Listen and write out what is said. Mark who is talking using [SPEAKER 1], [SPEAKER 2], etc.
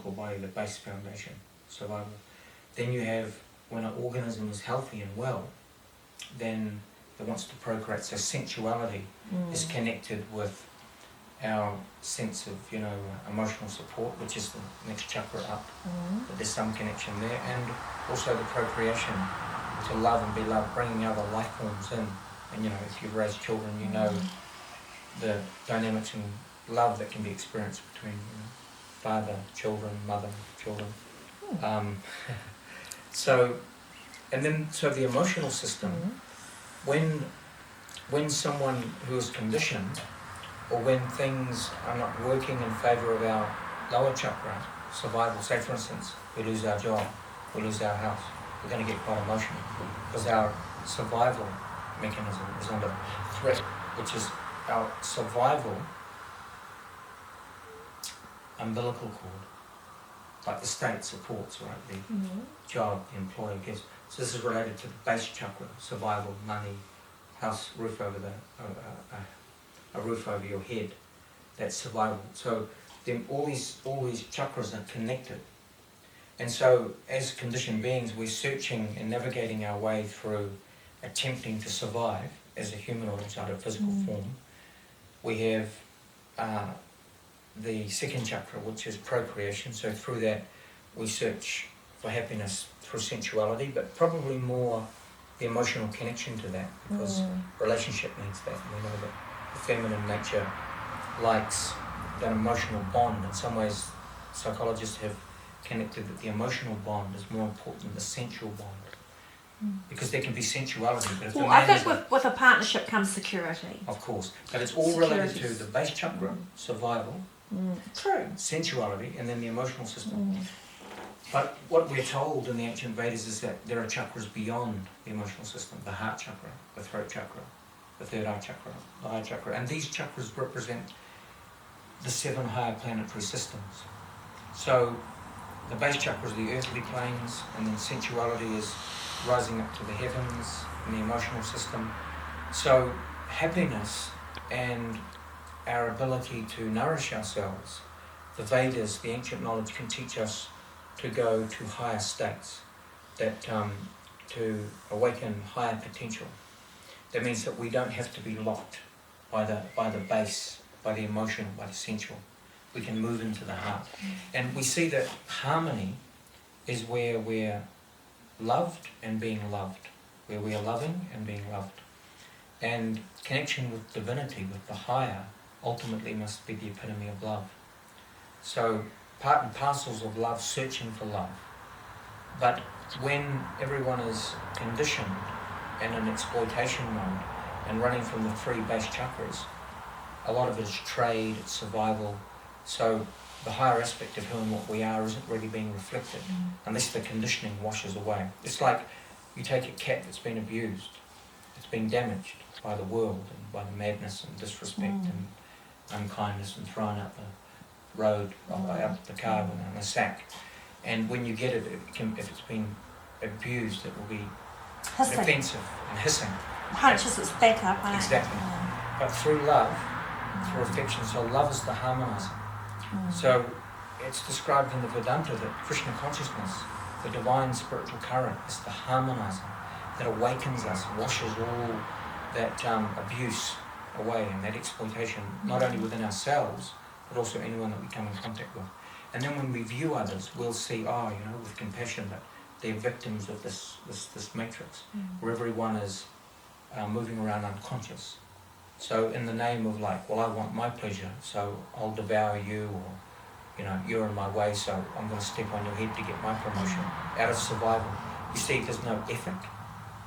[SPEAKER 1] body, the base foundation, survival. Then you have, when an organism is healthy and well, then it wants to procreate. So sensuality is connected with our sense of, emotional support, which is the next chakra up. But there's some connection there, and also the procreation, to love and be loved, bringing other life forms in. And if you've raised children, you know the dynamics and love that can be experienced between father, children, mother, children. So the emotional system, when someone who is conditioned, or when things are not working in favour of our lower chakra, survival, say for instance, we lose our job, we lose our house, we're going to get quite emotional because our survival mechanism is under threat, which is our survival umbilical cord, like the state supports, right? The job, the employer gives. So this is related to the base chakra, survival, money, house, roof over a roof over your head. That's survival. So then all these chakras are connected. And so as conditioned beings, we're searching and navigating our way through attempting to survive as a human or inside a physical form. We have the second chakra, which is procreation. So through that, we search for happiness through sensuality, but probably more the emotional connection to that, because relationship needs that. And we know that the feminine nature likes that emotional bond. In some ways, psychologists have connected that the emotional bond is more important than the sensual bond. Because there can be sensuality, but if the man
[SPEAKER 2] I think with a partnership comes security.
[SPEAKER 1] Of course, but it's all related to the base chakra, survival,
[SPEAKER 2] True.
[SPEAKER 1] sensuality, and then the emotional system. But what we're told in the ancient Vedas is that there are chakras beyond the emotional system: the heart chakra, the throat chakra, the third eye chakra, the eye chakra, and these chakras represent the 7 higher planetary systems. So the base chakra is the earthly planes, and then sensuality is rising up to the heavens in the emotional system. So happiness and our ability to nourish ourselves, the Vedas, the ancient knowledge, can teach us to go to higher states, that to awaken higher potential. That means that we don't have to be locked by the base, by the emotional, by the sensual. We can move into the heart. And we see that harmony is where we're loved and being loved, where we are loving and being loved. And connection with divinity, with the higher, ultimately must be the epitome of love. So part and parcels of love, searching for love. But when everyone is conditioned and in exploitation mode and running from the 3 base chakras, a lot of it is trade, it's survival. So the higher aspect of who and what we are isn't really being reflected unless the conditioning washes away. It's like you take a cat that's been abused, it's been damaged by the world and by the madness and disrespect and unkindness, and thrown out the road, out the car in a sack. And when you get it, if it's been abused, it will be offensive and hissing.
[SPEAKER 2] Punches its back up.
[SPEAKER 1] Exactly. But through love, through affection, so love is the harmoniser. So it's described in the Vedanta that Krishna consciousness, the divine spiritual current, is the harmoniser that awakens us, washes all that abuse away and that exploitation, not only within ourselves, but also anyone that we come in contact with. And then when we view others, we'll see, with compassion, that they're victims of this matrix, where everyone is moving around unconscious. So in the name of I want my pleasure, so I'll devour you, or, you're in my way, so I'm going to step on your head to get my promotion, out of survival. You see, there's no ethic.